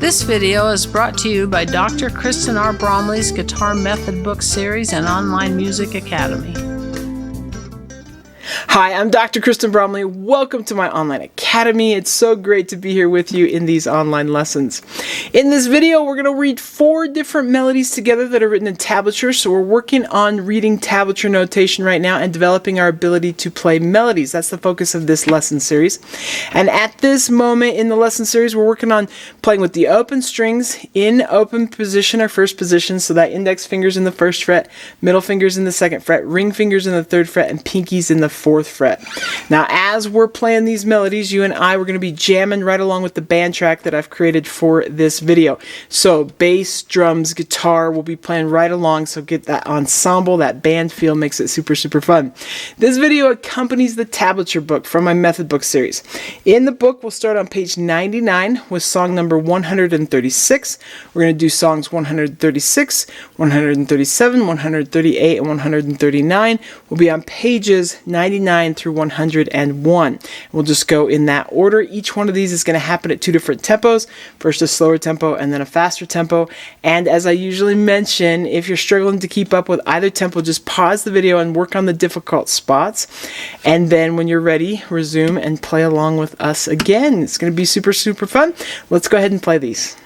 This video is brought to you by Dr. Kristen R. Bromley's Guitar Method Book Series and Online Music Academy. Hi, I'm Dr. Kristen Bromley. Welcome to my online academy. It's so great to be here with you in these online lessons. In this video, we're going to read 4 different melodies together that are written in tablature. So we're working on reading tablature notation right now and developing our ability to play melodies. That's the focus of this lesson series. And at this moment in the lesson series, we're working on playing with the open strings in open position or first position. So that index finger's in the 1st fret, middle finger's in the 2nd fret, ring finger's in the 3rd fret, and pinky's in the 4th fret. Now, as we're playing these melodies, you and I, we're going to be jamming right along with the band track that I've created for this video. So bass, drums, guitar, we'll be playing right along, so get that ensemble, that band feel, makes it super, super fun. This video accompanies the Tablature Book from my Method Book series. In the book, we'll start on page 99 with song number 136. We're going to do songs 136, 137, 138, and 139. We'll be on pages 99 through 101. We'll just go in that order. Each one of these is going to happen at 2 different tempos. First a slower tempo and then a faster tempo. And as I usually mention, if you're struggling to keep up with either tempo, just pause the video and work on the difficult spots. And then when you're ready, resume and play along with us again. It's going to be super, super fun. Let's go ahead and play these.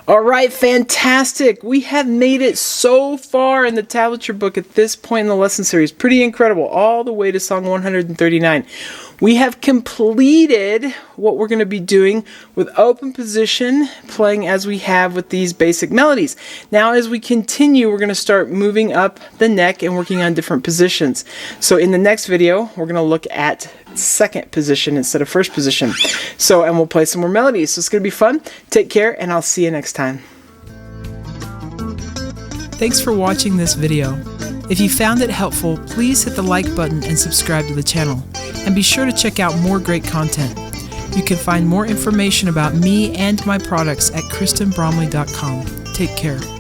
All right, fantastic. We have made it so far in the Tablature book at this point in the lesson series. Pretty incredible, all the way to song 139. We have completed what we're going to be doing with open position, playing as we have with these basic melodies. Now, as we continue, we're going to start moving up the neck and working on different positions. So in the next video, we're going to look at second position instead of first position. And we'll play some more melodies. So it's going to be fun. Take care, and I'll see you next time. Thanks for watching this video. If you found it helpful, please hit the like button and subscribe to the channel. And be sure to check out more great content. You can find more information about me and my products at KristenBromley.com. Take care.